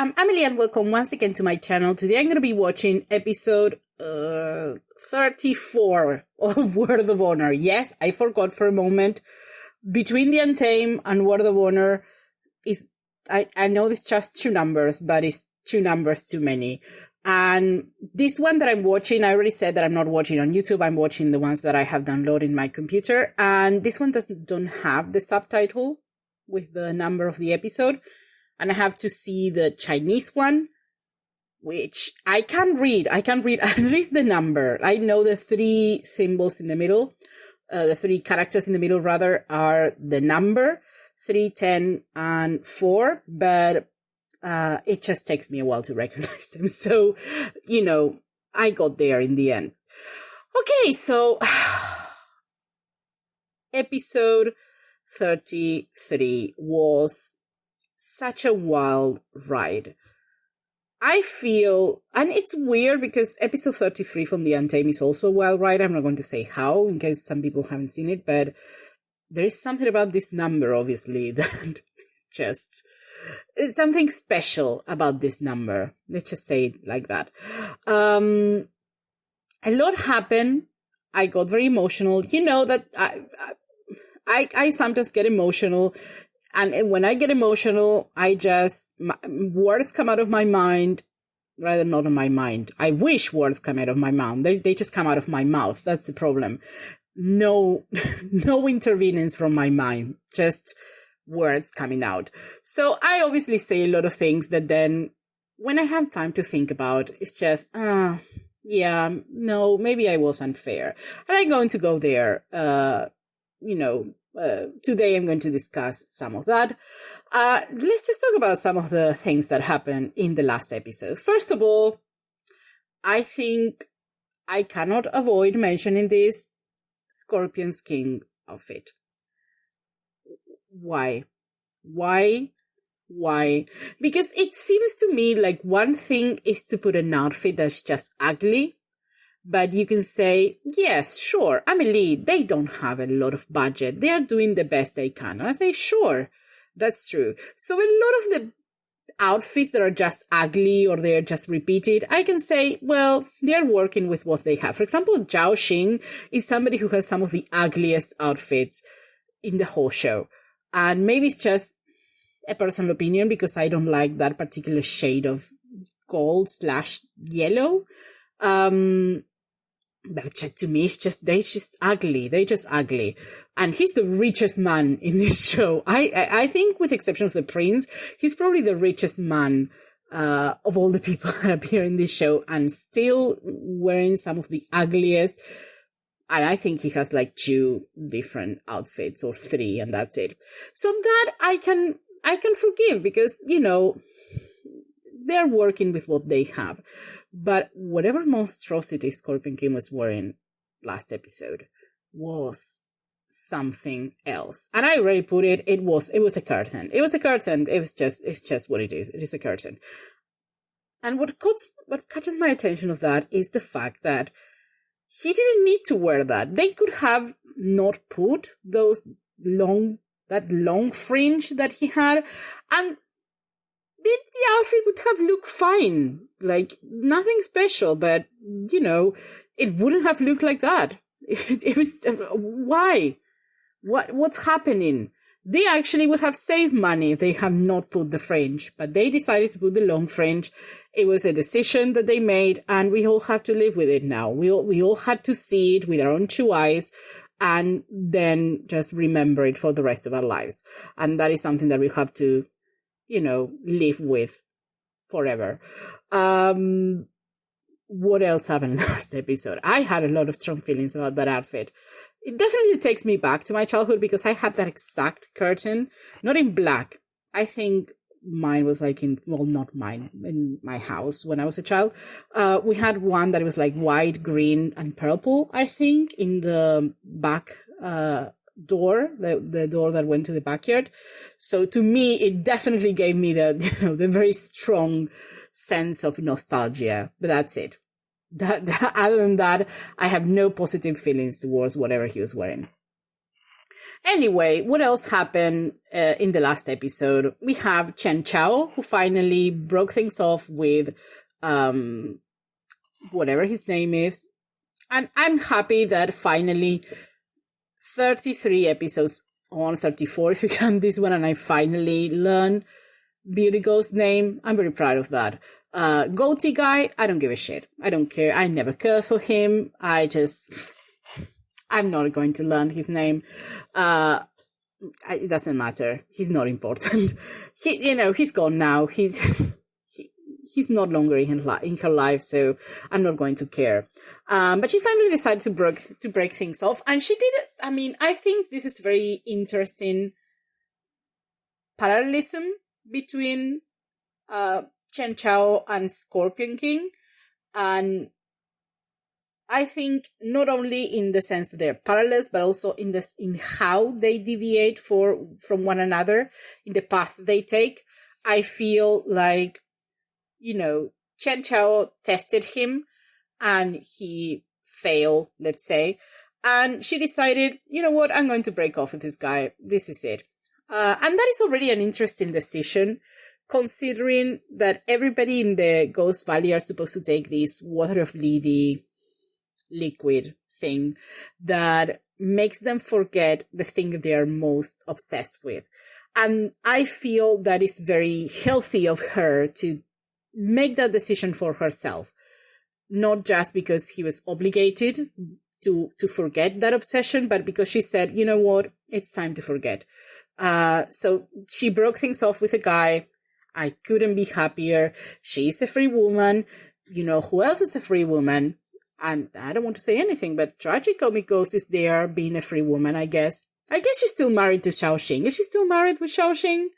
I'm Emily and welcome once again to my channel. Today I'm going to be watching episode 34 of Word of Honor. Yes, I forgot for a moment. Between the Untamed and Word of Honor is, I know it's just two numbers, but it's two numbers too many. And this one that I'm watching, I already said that I'm not watching on YouTube. I'm watching the ones that I have downloaded in my computer. And this one don't have the subtitle with the number of the episode. And I have to see the Chinese one, which I can read. I can read at least the number. I know the three symbols in the middle, the three characters in the middle rather are the number 3, 10, and 4, but it just takes me a while to recognize them. So, I got there in the end. Okay, so episode 33 was such a wild ride. I feel, and it's weird because episode 33 from The Untamed is also a wild ride. I'm not going to say how in case some people haven't seen it, but there is something about this number, obviously, that is it's something special about this number. Let's just say it like that. A lot happened. I got very emotional. You know that I sometimes get emotional. And when I get emotional, words come out of my mind, rather not of my mind. I wish words come out of my mouth. They just come out of my mouth. That's the problem. No intervenence from my mind, just words coming out. So I obviously say a lot of things that then when I have time to think about, it's just, maybe I was unfair. And I'm going to go there, today I'm going to discuss some of that. Let's just talk about some of the things that happened in the last episode. First of all, I think I cannot avoid mentioning this Scorpion's King outfit. Why? Because it seems to me like one thing is to put an outfit that's just ugly. But you can say, yes, sure, Amelie, they don't have a lot of budget. They are doing the best they can. And I say, sure, that's true. So a lot of the outfits that are just ugly or they're just repeated, I can say, well, they're working with what they have. For example, Zhao Xing is somebody who has some of the ugliest outfits in the whole show. And maybe it's just a personal opinion because I don't like that particular shade of gold/yellow. But to me, they're just ugly. They're just ugly. And he's the richest man in this show. I think with the exception of the prince, he's probably the richest man, of all the people that appear in this show and still wearing some of the ugliest. And I think he has like 2 different outfits or 3 and that's it. So that I can forgive because, they're working with what they have. But whatever monstrosity Scorpion King was wearing last episode was something else. And I already put it, it was a curtain. It was a curtain. It's just what it is. It is a curtain. And what catches my attention of that is the fact that he didn't need to wear that. They could have not put that long fringe that he had, and the outfit would have looked fine, like nothing special, but it wouldn't have looked like that. It was why? What's happening? They actually would have saved money if they had not put the fringe, but they decided to put the long fringe. It was a decision that they made, and we all have to live with it now. We all had to see it with our own 2 eyes, and then just remember it for the rest of our lives. And that is something that we have to live with forever. What else happened in the last episode? I had a lot of strong feelings about that outfit. It definitely takes me back to my childhood because I had that exact curtain, not in black. I think mine was like not mine, in my house when I was a child. We had one that was like white, green, and purple, I think, in the back, door, the door that went to the backyard. So to me, it definitely gave me the very strong sense of nostalgia. But that's it. Other than that, I have no positive feelings towards whatever he was wearing. Anyway, what else happened in the last episode? We have Chen Chao, who finally broke things off with whatever his name is. And I'm happy that finally 33 episodes on, 34 if you count this one, and I finally learned Beauty Ghost's name. I'm very proud of that. Goatee guy, I don't give a shit. I don't care. I never cared for him. I'm not going to learn his name. It doesn't matter. He's not important. He's gone now. He's no longer in her life, so I'm not going to care. But she finally decided to break things off, and she did it. I mean, I think this is very interesting parallelism between Chen Chao and Scorpion King, and I think not only in the sense that they're parallels, but also in how they deviate from one another in the path they take. I feel like, Chen Chao tested him and he failed, let's say. And she decided, you know what, I'm going to break off with this guy. This is it. And that is already an interesting decision, considering that everybody in the Ghost Valley are supposed to take this water of Lady liquid thing that makes them forget the thing that they are most obsessed with. And I feel that it's very healthy of her to make that decision for herself, not just because he was obligated to forget that obsession, but because she said, you know what, it's time to forget. So she broke things off with a guy. I couldn't be happier. She's a free woman. You know who else is a free woman? I don't want to say anything, but Tragic Comic Ghost is there being a free woman, I guess. I guess she's still married to Xiaoxing. Is she still married with Xiaoxing?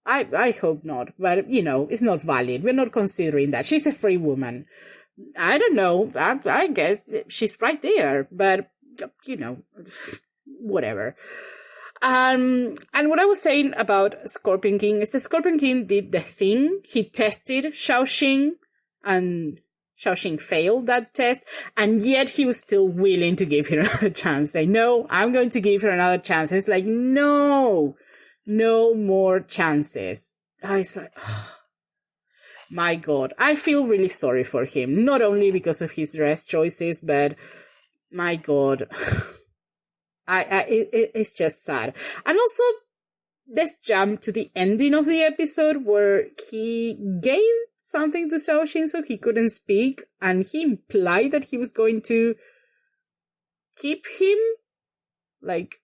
I hope not, but, it's not valid. We're not considering that. She's a free woman. I don't know. I guess she's right there, but, whatever. And what I was saying about Scorpion King is the Scorpion King did the thing. He tested Xiaoxing, and Xiaoxing failed that test, and yet he was still willing to give her another chance. Say, no, I'm going to give her another chance. And it's like, no more chances. I was like, oh, my God. I feel really sorry for him, not only because of his dress choices, but my God. It's just sad. And also, let's jump to the ending of the episode where he gave something to Xiaoxing so he couldn't speak, and he implied that he was going to keep him, like,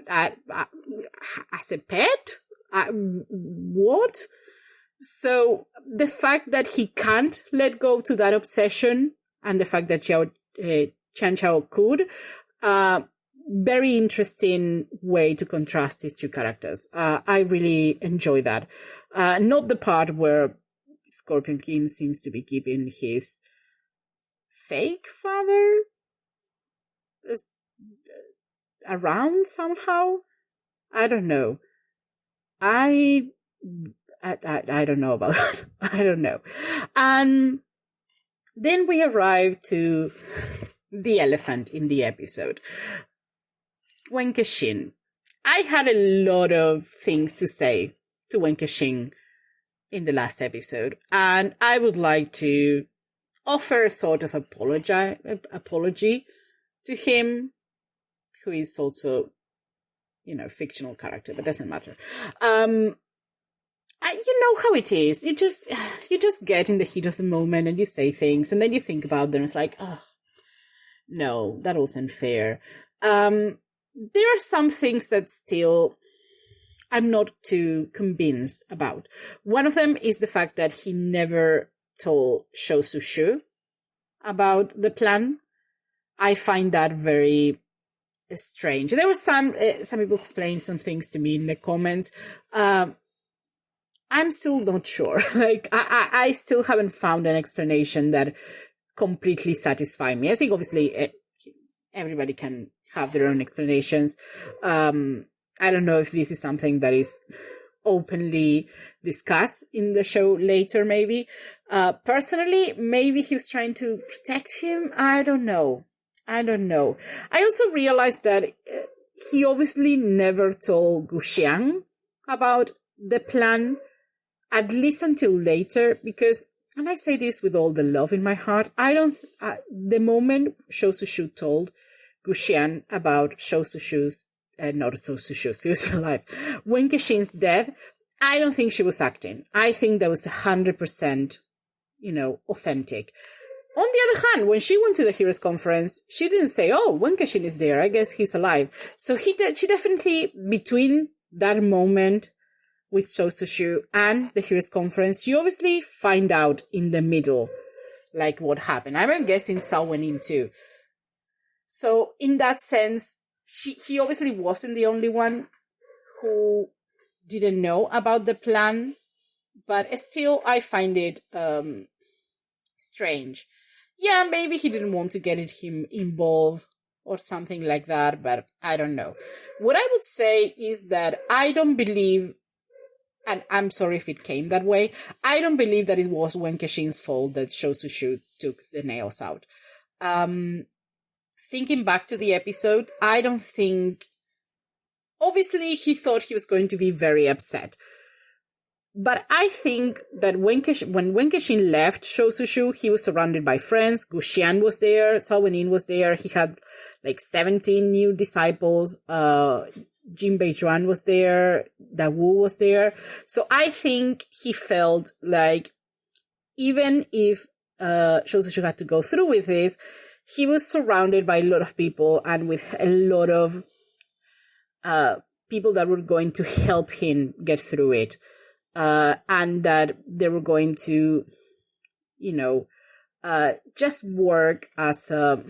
as a pet? What? So the fact that he can't let go to that obsession, and the fact that Chen Chao could, very interesting way to contrast these two characters. I really enjoy that. Not the part where Scorpion King seems to be keeping his fake father around somehow. I don't know. I don't know about that. I don't know. And then we arrive to the elephant in the episode. Wen Kexin. I had a lot of things to say to Wen Kexin in the last episode, and I would like to offer a sort of apology to him, who is also, fictional character, but doesn't matter. You know how it is. You just get in the heat of the moment and you say things, and then you think about them. It's like, oh, no, that wasn't fair. There are some things that still I'm not too convinced about. One of them is the fact that he never told Shou Sushu about the plan. I find that very strange. There were some people explained some things to me in the comments. I'm still not sure. Like, I still haven't found an explanation that completely satisfies me. I think obviously everybody can have their own explanations. I don't know if this is something that is openly discussed in the show later, maybe. Personally, maybe he was trying to protect him. I don't know. I don't know. I also realized that he obviously never told Guxiang about the plan, at least until later, because, and I say this with all the love in my heart, the moment Shou Sushu told Guxiang about Shou Sushu's, not Shou Sushu, she was alive, Wen Kexin's death, I don't think she was acting. I think that was 100%, authentic. On the other hand, when she went to the Heroes Conference, she didn't say, oh, Wen Kexin is there, I guess he's alive. So she definitely, between that moment with Shou Sushu and the Heroes Conference, she obviously find out in the middle, like, what happened. I'm guessing Cao Wenin too. So in that sense, he obviously wasn't the only one who didn't know about the plan, but still I find it strange. Yeah, maybe he didn't want to get him involved or something like that, but I don't know. What I would say is that I don't believe, and I'm sorry if it came that way, I don't believe that it was Wen Kexin's fault that Shou Sushu took the nails out. Thinking back to the episode, I don't think... Obviously, he thought he was going to be very upset. But I think that when Wen Kexin left Shou Sushu, he was surrounded by friends. Guxian was there, Cao Wenin was there. He had like 17 new disciples. Jin Beijuan was there. Da Wu was there. So I think he felt like even if Shou Sushu had to go through with this, he was surrounded by a lot of people and with a lot of people that were going to help him get through it. And that they were going to, just work as a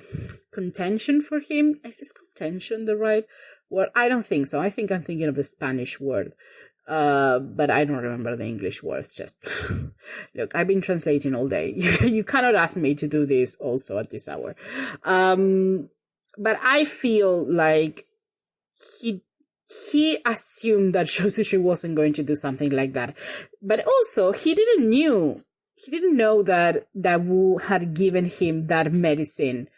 contention for him. Is this contention the right word? I don't think so. I think I'm thinking of the Spanish word. But I don't remember the English words. Just look, I've been translating all day. You cannot ask me to do this also at this hour. But I feel like he assumed that Shou Sushu wasn't going to do something like that. But also, he didn't know that Wu had given him that medicine.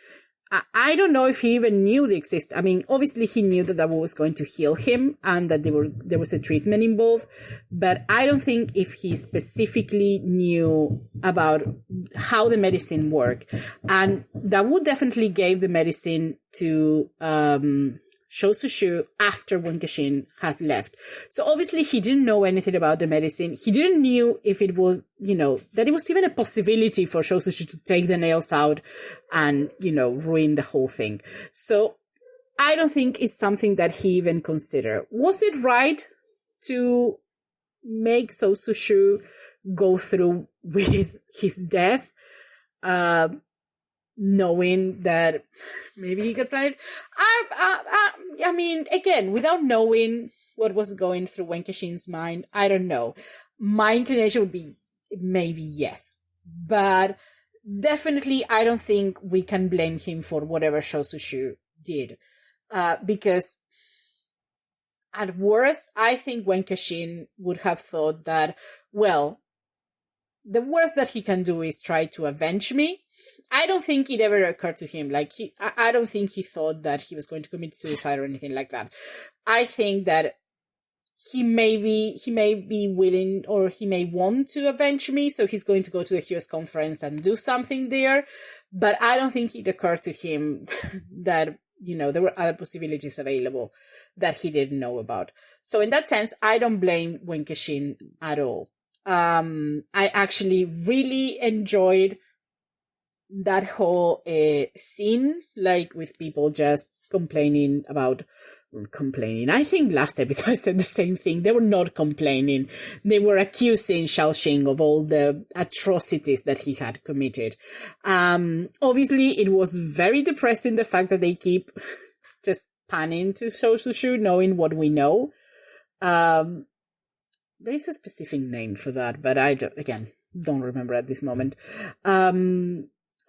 I don't know if he even knew the existence. I mean, obviously he knew that Wu was going to heal him and that there was a treatment involved. But I don't think if he specifically knew about how the medicine worked. And Wu definitely gave the medicine to Shou Sushu after Wen Kexin had left. So obviously he didn't know anything about the medicine. He didn't know if it was, that it was even a possibility for Shou Sushu to take the nails out and, ruin the whole thing. So I don't think it's something that he even considered. Was it right to make Shou Sushu go through with his death? Knowing that maybe he could plan it. I mean, again, without knowing what was going through Wen Kexin's mind, I don't know. My inclination would be maybe yes. But definitely, I don't think we can blame him for whatever Shou Sushu did. Because at worst, I think Wen Kexin would have thought that, well, the worst that he can do is try to avenge me. I don't think it ever occurred to him. I don't think he thought that he was going to commit suicide or anything like that. I think that he may be willing or he may want to avenge me. So he's going to go to the Heroes Conference and do something there. But I don't think it occurred to him that, there were other possibilities available that he didn't know about. So in that sense, I don't blame Wen Kexin at all. I actually really enjoyed that whole scene, with people just complaining. I think last episode I said the same thing. They were not complaining. They were accusing Shaoxing of all the atrocities that he had committed. Obviously, it was very depressing, the fact that they keep just panning to Shou Sushu, knowing what we know. There is a specific name for that, but I don't remember at this moment.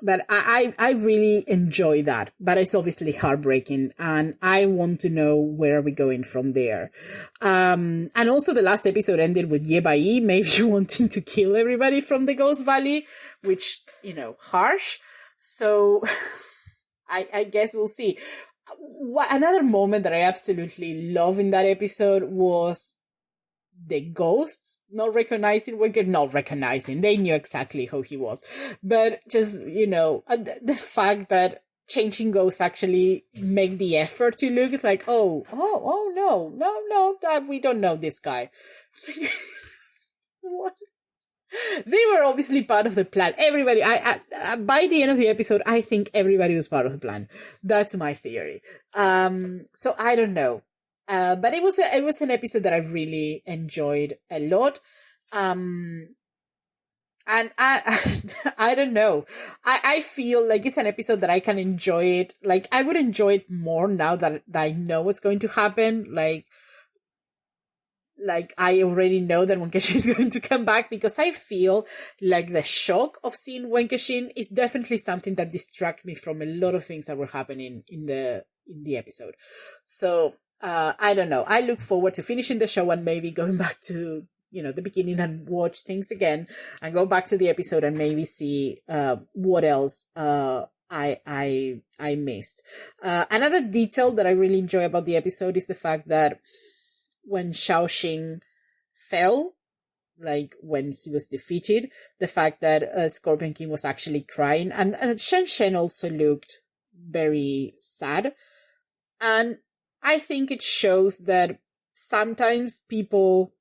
But I really enjoy that. But it's obviously heartbreaking. And I want to know where are we going from there. And also the last episode ended with Ye Bai maybe wanting to kill everybody from the Ghost Valley, which, harsh. So I guess we'll see. Another moment that I absolutely love in that episode was the ghosts not recognizing Winkle, not recognizing. They knew exactly who he was. But just, the fact that changing ghosts actually make the effort to look is like, oh, no, we don't know this guy. What? They were obviously part of the plan. Everybody, by the end of the episode, I think everybody was part of the plan. That's my theory. So I don't know. But it was an episode that I really enjoyed a lot. And I don't know. I feel like it's an episode that I can enjoy it. Like, I would enjoy it more now that I know what's going to happen. Like I already know that Wenkashin is going to come back, because I feel like the shock of seeing Wenkashin is definitely something that distracts me from a lot of things that were happening in the episode. So I don't know. I look forward to finishing the show and maybe going back to the beginning and watch things again, and go back to the episode and maybe see what else I missed. Another detail that I really enjoy about the episode is the fact that when Shaoxing fell, like when he was defeated, the fact that Scorpion King was actually crying, and Shen Shen also looked very sad. And I think it shows that sometimes people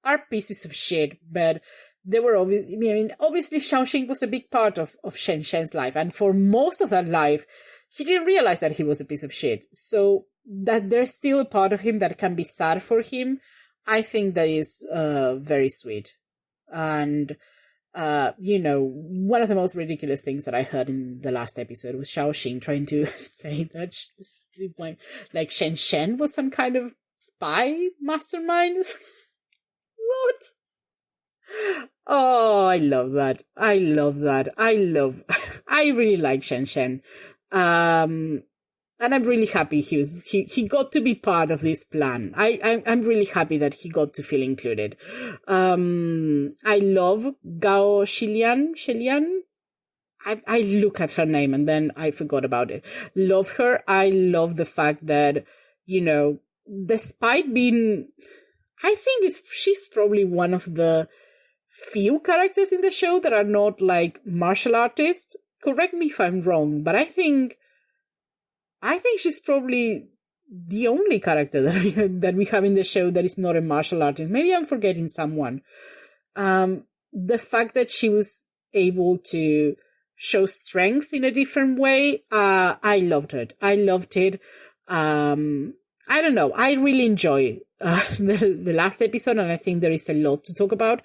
are pieces of shit, but they were obviously Shaoxing was a big part of Shen Shen's life, and for most of that life, he didn't realize that he was a piece of shit. So that there's still a part of him that can be sad for him, I think that is very sweet. And one of the most ridiculous things that I heard in the last episode was Shaoxing trying to say that like Shen Shen was some kind of spy mastermind. What? Oh, I love that. I really like Shen Shen. And I'm really happy he got to be part of this plan. I'm really happy that he got to feel included. I love Gao Shilian. I look at her name and then I forgot about it. Love her. I love the fact that, despite being, I think she's probably one of the few characters in the show that are not like martial artists. Correct me if I'm wrong, but I think she's probably the only character that we have in the show that is not a martial artist. Maybe I'm forgetting someone. The fact that she was able to show strength in a different way, I loved it. I don't know. I really enjoy the last episode, and I think there is a lot to talk about.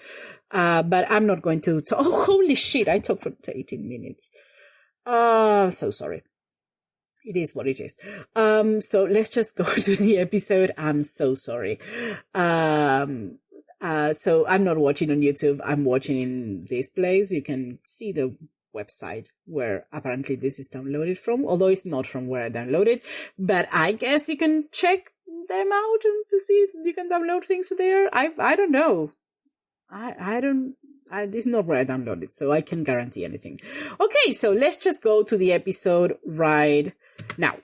But I'm not going to talk. Oh, holy shit. I talked for 18 minutes. I'm so sorry. It is what it is. So let's just go to the episode. I'm so sorry. So I'm not watching on YouTube. I'm watching in this place. You can see the website where apparently this is downloaded from, although it's not from where I downloaded. But I guess you can check them out and to see if you can download things there. I don't know. This is not where I downloaded, so I can guarantee anything. Okay, so let's just go to the episode right now.